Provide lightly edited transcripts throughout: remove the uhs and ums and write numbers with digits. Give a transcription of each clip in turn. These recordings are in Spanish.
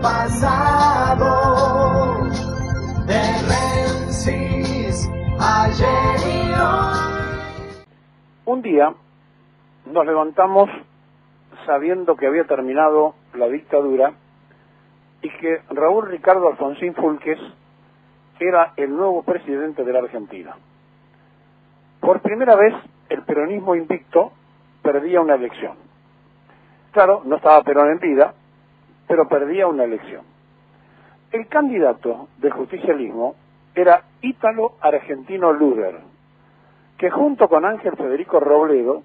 pasado, de Rensis, ayer y hoy. Un día nos levantamos sabiendo que había terminado la dictadura y que Raúl Ricardo Alfonsín Fúlquez era el nuevo presidente de la Argentina. Por primera vez, el peronismo invicto perdía una elección. Claro, no estaba Perón en vida, pero perdía una elección. El candidato del justicialismo era Ítalo Argentino Luder, que junto con Ángel Federico Robledo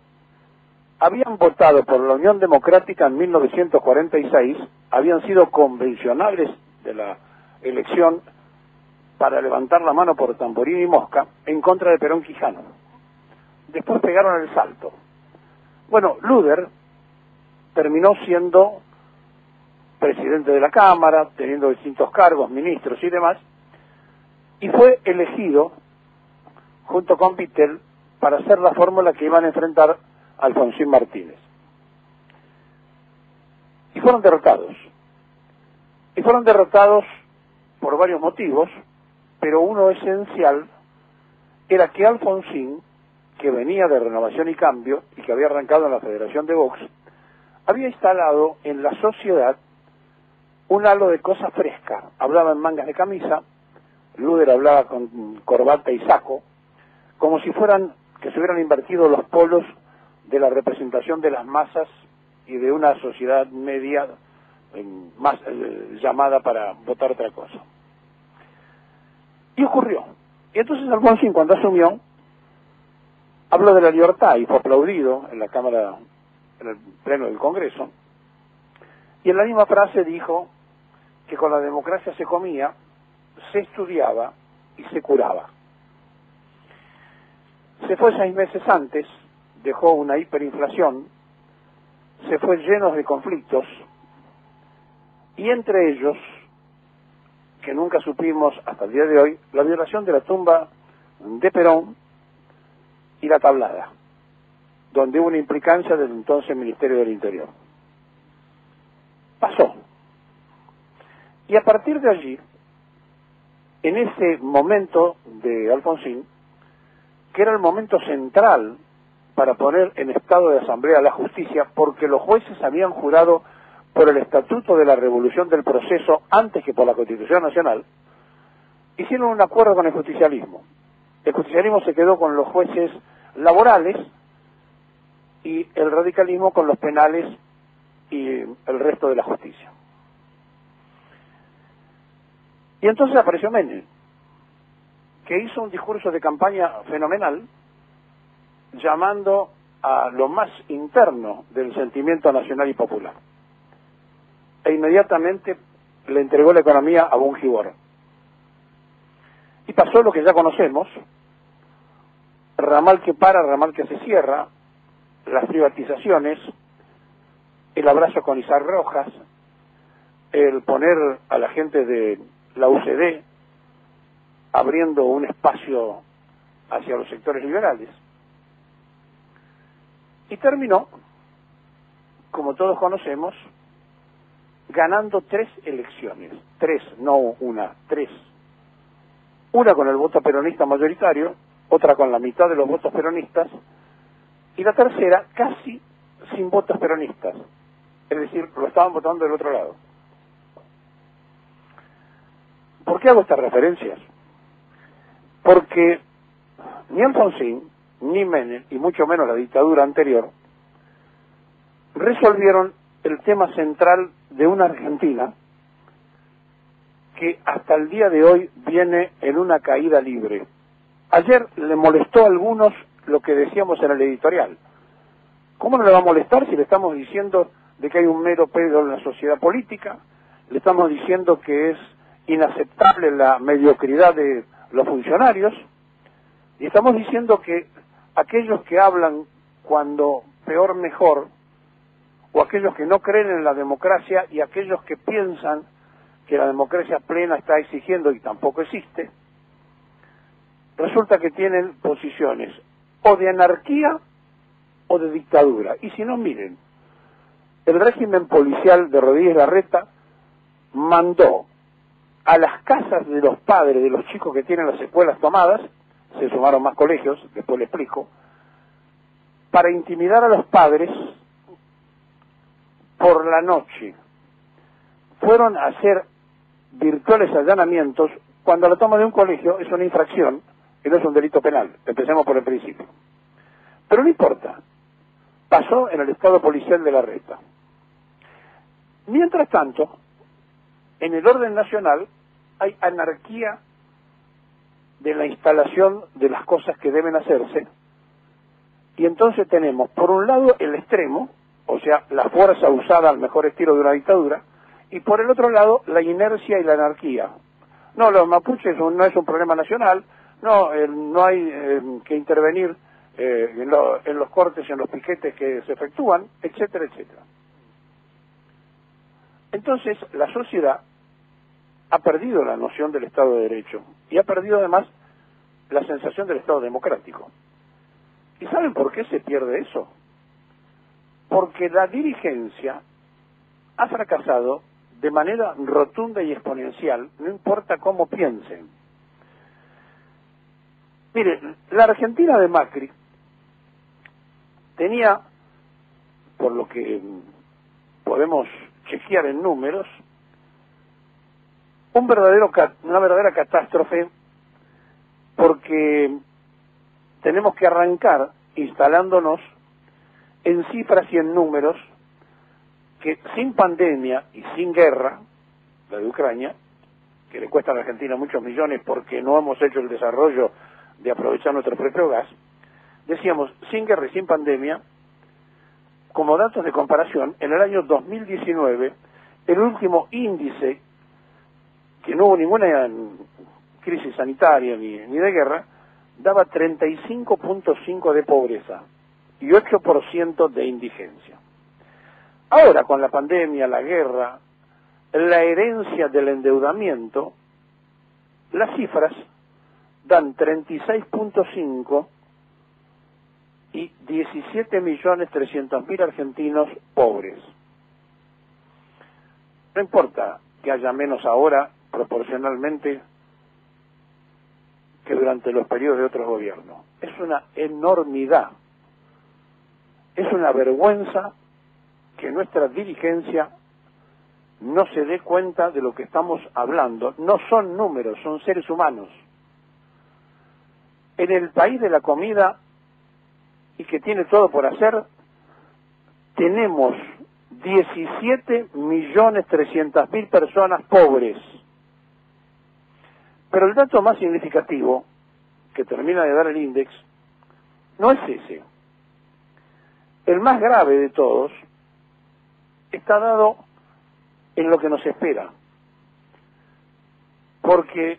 habían votado por la Unión Democrática en 1946, habían sido convencionales de la elección para levantar la mano por Tamborín y Mosca en contra de Perón Quijano. Después pegaron el salto. Bueno, Luder terminó siendo presidente de la Cámara, teniendo distintos cargos, ministros y demás, y fue elegido junto con Vittel para hacer la fórmula que iban a enfrentar a Alfonsín Martínez. Y fueron derrotados. Y fueron derrotados por varios motivos, pero uno esencial era que Alfonsín, que venía de Renovación y Cambio y que había arrancado en la Federación de Vox, había instalado en la sociedad un halo de cosa fresca. Hablaba en mangas de camisa, Luder hablaba con corbata y saco, como si fueran que se hubieran invertido los polos de la representación de las masas y de una sociedad media más llamada para votar otra cosa. Y ocurrió. Y entonces Alfonsín, cuando asumió, habló de la libertad y fue aplaudido en la Cámara, en el Pleno del Congreso, y en la misma frase dijo que con la democracia se comía, se estudiaba y se curaba. Se fue 6 meses antes, dejó una hiperinflación, se fue lleno de conflictos, y entre ellos, que nunca supimos hasta el día de hoy, la violación de la tumba de Perón y la tablada, donde hubo una implicancia del entonces Ministerio del Interior. Pasó. Y a partir de allí, en ese momento de Alfonsín, que era el momento central para poner en estado de asamblea la justicia, porque los jueces habían jurado por el Estatuto de la Revolución del Proceso antes que por la Constitución Nacional, hicieron un acuerdo con el justicialismo. El justicialismo se quedó con los jueces laborales y el radicalismo con los penales y el resto de la justicia. Y entonces apareció Menem, que hizo un discurso de campaña fenomenal, llamando a lo más interno del sentimiento nacional y popular. E inmediatamente le entregó la economía a Bungibor. Y pasó lo que ya conocemos: ramal que para, ramal que se cierra, las privatizaciones, el abrazo con Isaac Rojas, el poner a la gente de la UCD abriendo un espacio hacia los sectores liberales. Y terminó, como todos conocemos, ganando 3 elecciones. 3, no una, 3. Una con el voto peronista mayoritario, otra con la mitad de los votos peronistas, y la tercera casi sin votos peronistas. Es decir, lo estaban votando del otro lado. ¿Por qué hago estas referencias? Porque ni Alfonsín, ni Menem, y mucho menos la dictadura anterior, resolvieron el tema central de una Argentina que hasta el día de hoy viene en una caída libre. Ayer le molestó a algunos lo que decíamos en el editorial. ¿Cómo no le va a molestar si le estamos diciendo de que hay un mero pedo en la sociedad política? Le estamos diciendo que es inaceptable la mediocridad de los funcionarios, y estamos diciendo que aquellos que hablan cuando peor mejor, o aquellos que no creen en la democracia y aquellos que piensan que la democracia plena está exigiendo y tampoco existe, resulta que tienen posiciones o de anarquía o de dictadura. Y si no, miren, el régimen policial de Rodríguez Larreta mandó a las casas de los padres de los chicos que tienen las escuelas tomadas, se sumaron más colegios, después le explico, para intimidar a los padres por la noche. Fueron a hacer virtuales allanamientos cuando la toma de un colegio es una infracción y no es un delito penal. Empecemos por el principio. Pero no importa. Pasó en el estado policial de la Reta. Mientras tanto, en el orden nacional hay anarquía de la instalación de las cosas que deben hacerse, y entonces tenemos, por un lado, el extremo, o sea, la fuerza usada al mejor estilo de una dictadura, y por el otro lado, la inercia y la anarquía. No, los mapuches no es un problema nacional, no hay que intervenir en los cortes y en los piquetes que se efectúan, etcétera, etcétera. Entonces, la sociedad ha perdido la noción del Estado de Derecho y ha perdido además la sensación del Estado democrático. ¿Y saben por qué se pierde eso? Porque la dirigencia ha fracasado de manera rotunda y exponencial, no importa cómo piensen. Miren, la Argentina de Macri tenía, por lo que podemos chequear en números, una verdadera catástrofe, porque tenemos que arrancar instalándonos en cifras y en números que sin pandemia y sin guerra, la de Ucrania, que le cuesta a la Argentina muchos millones porque no hemos hecho el desarrollo de aprovechar nuestro propio gas, decíamos, sin guerra y sin pandemia, como datos de comparación, en el año 2019, el último índice, que no hubo ninguna crisis sanitaria ni de guerra, daba 35.5 de pobreza y 8% de indigencia. Ahora, con la pandemia, la guerra, la herencia del endeudamiento, las cifras dan 36.5 y 17.300.000 argentinos pobres. No importa que haya menos ahora proporcionalmente que durante los periodos de otros gobiernos. Es una enormidad. Es una vergüenza que nuestra dirigencia no se dé cuenta de lo que estamos hablando. No son números, son seres humanos. En el país de la comida, y que tiene todo por hacer, tenemos 17.300.000 personas pobres. Pero el dato más significativo, que termina de dar el índice, no es ese. El más grave de todos está dado en lo que nos espera. Porque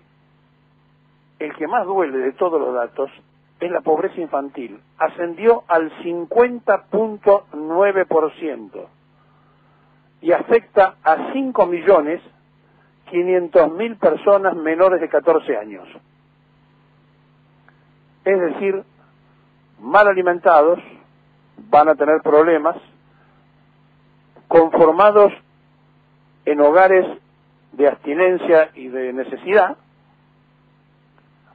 el que más duele de todos los datos es la pobreza infantil. Ascendió al 50.9% y afecta a 5.500.000 personas menores de 14 años. Es decir, mal alimentados, van a tener problemas, conformados en hogares de abstinencia y de necesidad,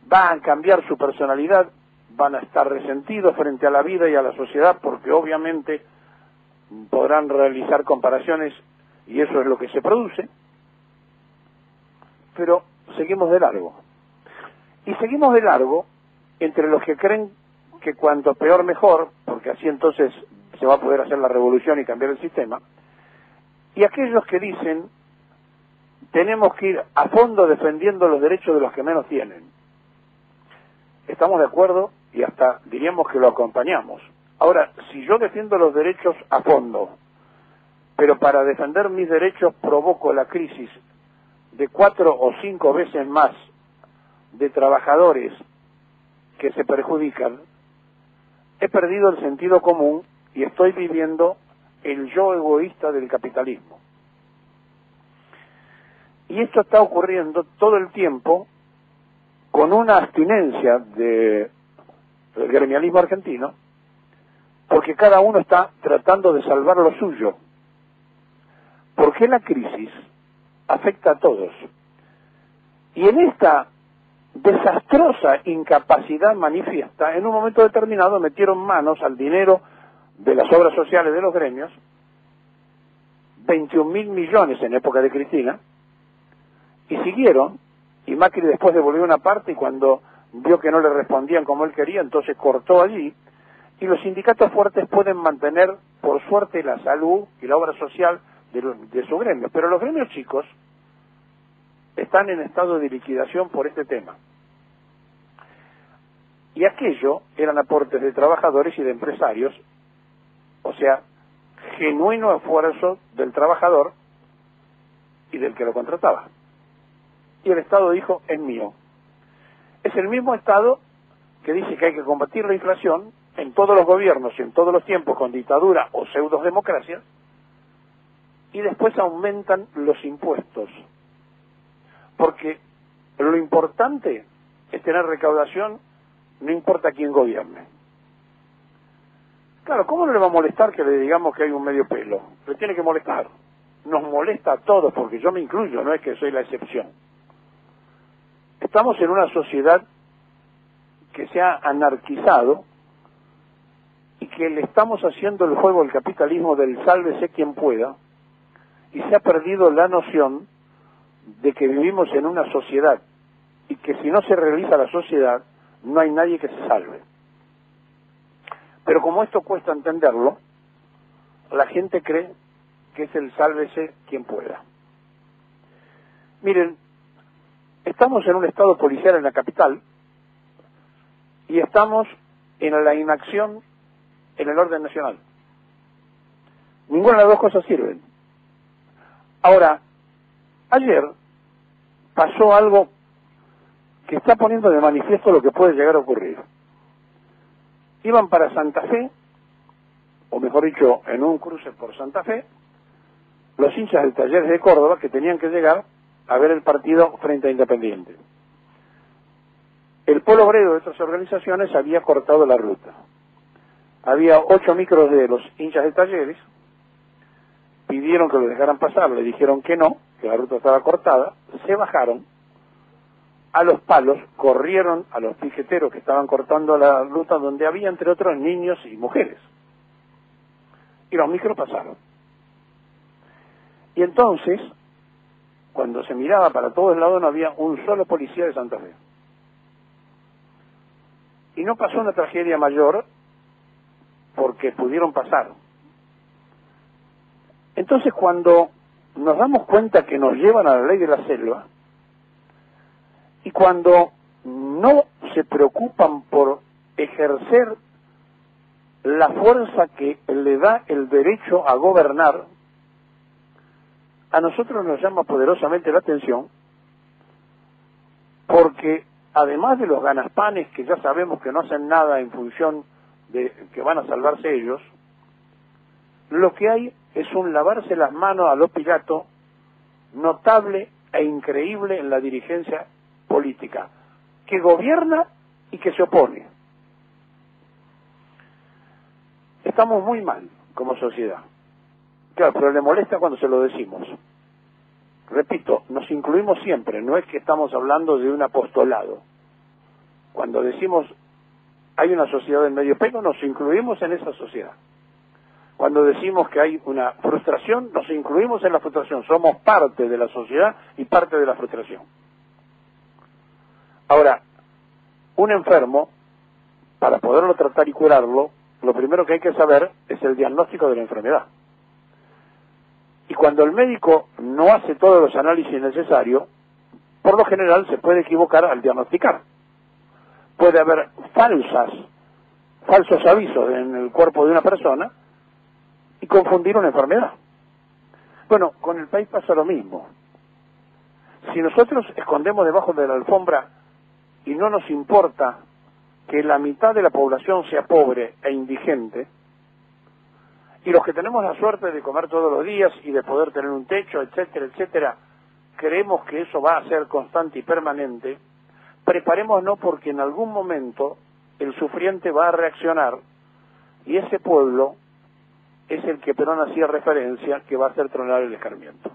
van a cambiar su personalidad, van a estar resentidos frente a la vida y a la sociedad, porque obviamente podrán realizar comparaciones y eso es lo que se produce, pero seguimos de largo. Y seguimos de largo entre los que creen que cuanto peor mejor, porque así entonces se va a poder hacer la revolución y cambiar el sistema, y aquellos que dicen tenemos que ir a fondo defendiendo los derechos de los que menos tienen. Estamos de acuerdo y hasta diríamos que lo acompañamos. Ahora, si yo defiendo los derechos a fondo, pero para defender mis derechos provoco la crisis de 4 o 5 veces más de trabajadores que se perjudican, he perdido el sentido común y estoy viviendo el yo egoísta del capitalismo. Y esto está ocurriendo todo el tiempo con una abstinencia del gremialismo argentino, porque cada uno está tratando de salvar lo suyo. ¿Por qué la crisis afecta a todos. Y en esta desastrosa incapacidad manifiesta, en un momento determinado metieron manos al dinero de las obras sociales de los gremios, 21.000 millones en época de Cristina, y siguieron, y Macri después devolvió una parte, y cuando vio que no le respondían como él quería, entonces cortó allí, y los sindicatos fuertes pueden mantener, por suerte, la salud y la obra social de su gremio, pero los gremios chicos están en estado de liquidación por este tema. Y aquello eran aportes de trabajadores y de empresarios, o sea, genuino esfuerzo del trabajador y del que lo contrataba. Y el Estado dijo, es mío. Es el mismo Estado que dice que hay que combatir la inflación en todos los gobiernos y en todos los tiempos con dictadura o pseudodemocracia, y después aumentan los impuestos. Porque lo importante es tener recaudación, no importa quién gobierne. Claro, ¿cómo no le va a molestar que le digamos que hay un medio pelo? Le tiene que molestar. Nos molesta a todos, porque yo me incluyo, no es que soy la excepción. Estamos en una sociedad que se ha anarquizado y que le estamos haciendo el juego al capitalismo del sálvese quien pueda, y se ha perdido la noción de que vivimos en una sociedad y que si no se realiza la sociedad no hay nadie que se salve. Pero como esto cuesta entenderlo, la gente cree que es el sálvese quien pueda. Miren, estamos en un estado policial en la capital y estamos en la inacción en el orden nacional. Ninguna de las dos cosas sirven. Ahora, ayer pasó algo que está poniendo de manifiesto lo que puede llegar a ocurrir. Iban para Santa Fe, o mejor dicho, en un cruce por Santa Fe, los hinchas del Talleres de Córdoba que tenían que llegar a ver el partido frente a Independiente. El polo obrero de estas organizaciones había cortado la ruta. Había 8 micros de los hinchas de Talleres, pidieron que lo dejaran pasar, le dijeron que no, que la ruta estaba cortada, se bajaron, a los palos corrieron a los piqueteros que estaban cortando la ruta donde había, entre otros, niños y mujeres. Y los micros pasaron. Y entonces, cuando se miraba para todos lados, no había un solo policía de Santa Fe. Y no pasó una tragedia mayor porque pudieron pasar. Entonces, cuando nos damos cuenta que nos llevan a la ley de la selva, y cuando no se preocupan por ejercer la fuerza que le da el derecho a gobernar, a nosotros nos llama poderosamente la atención, porque además de los ganaspanes que ya sabemos que no hacen nada en función de que van a salvarse ellos, lo que hay es un lavarse las manos a lo Pilato notable e increíble en la dirigencia política, que gobierna y que se opone. Estamos muy mal como sociedad. Claro, pero le molesta cuando se lo decimos. Repito, nos incluimos siempre, no es que estamos hablando de un apostolado. Cuando decimos hay una sociedad del medio pelo, nos incluimos en esa sociedad. Cuando decimos que hay una frustración, nos incluimos en la frustración. Somos parte de la sociedad y parte de la frustración. Ahora, un enfermo, para poderlo tratar y curarlo, lo primero que hay que saber es el diagnóstico de la enfermedad. Y cuando el médico no hace todos los análisis necesarios, por lo general se puede equivocar al diagnosticar. Puede haber falsos avisos en el cuerpo de una persona y confundir una enfermedad. Bueno, con el país pasa lo mismo. Si nosotros escondemos debajo de la alfombra y no nos importa que la mitad de la población sea pobre e indigente, y los que tenemos la suerte de comer todos los días y de poder tener un techo, etcétera, etcétera, creemos que eso va a ser constante y permanente, preparémonos porque en algún momento el sufriente va a reaccionar y ese pueblo es el que Perón hacía referencia que va a hacer tronar el escarmiento.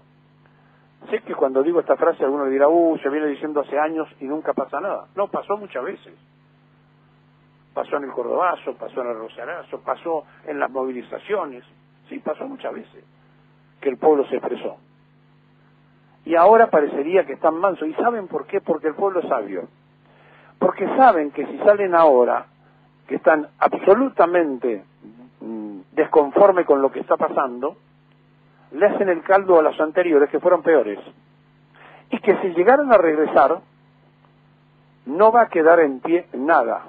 Sé que cuando digo esta frase alguno le dirá, se viene diciendo hace años y nunca pasa nada. No, pasó muchas veces. Pasó en el Cordobazo, pasó en el Rosarazo, pasó en las movilizaciones. Sí, pasó muchas veces que el pueblo se expresó. Y ahora parecería que están mansos. ¿Y saben por qué? Porque el pueblo es sabio. Porque saben que si salen ahora, que están absolutamente desconformes con lo que está pasando, le hacen el caldo a los anteriores que fueron peores. Y que si llegaran a regresar, no va a quedar en pie nada.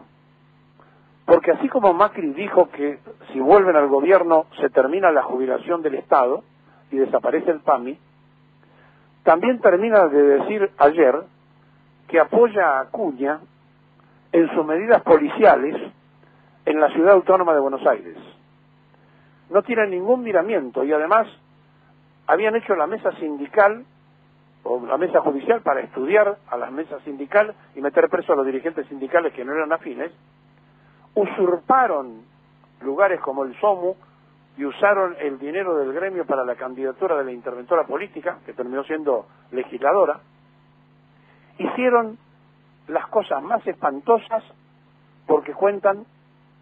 Porque así como Macri dijo que si vuelven al gobierno se termina la jubilación del Estado y desaparece el PAMI, también termina de decir ayer que apoya a Acuña en sus medidas policiales en la Ciudad Autónoma de Buenos Aires. No tienen ningún miramiento y además habían hecho la mesa sindical o la mesa judicial para estudiar a las mesas sindicales y meter preso a los dirigentes sindicales que no eran afines, usurparon lugares como el SOMU y usaron el dinero del gremio para la candidatura de la interventora política, que terminó siendo legisladora, hicieron las cosas más espantosas porque cuentan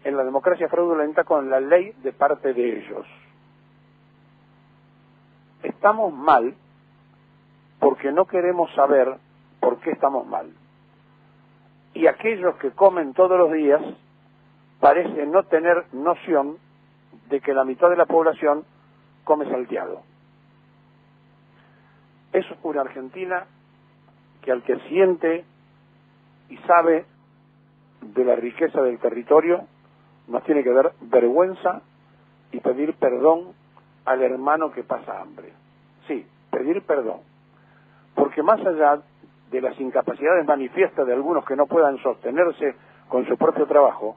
en la democracia fraudulenta con la ley de parte de ellos. Estamos mal porque no queremos saber por qué estamos mal. Y aquellos que comen todos los días parecen no tener noción de que la mitad de la población come salteado. Es una Argentina que al que siente y sabe de la riqueza del territorio, nos tiene que dar vergüenza y pedir perdón al hermano que pasa hambre. Sí, pedir perdón. Porque más allá de las incapacidades manifiestas de algunos que no puedan sostenerse con su propio trabajo,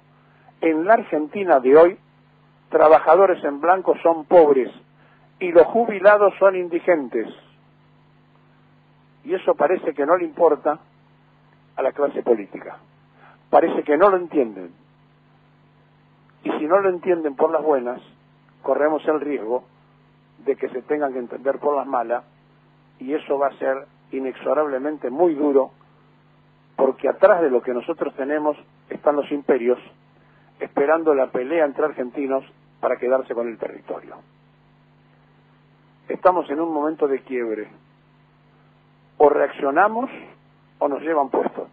en la Argentina de hoy, trabajadores en blanco son pobres y los jubilados son indigentes. Y eso parece que no le importa a la clase política. Parece que no lo entienden. Y si no lo entienden por las buenas, corremos el riesgo de que se tengan que entender por las malas, y eso va a ser inexorablemente muy duro, porque atrás de lo que nosotros tenemos están los imperios, esperando la pelea entre argentinos para quedarse con el territorio. Estamos en un momento de quiebre. O reaccionamos o nos llevan puestos.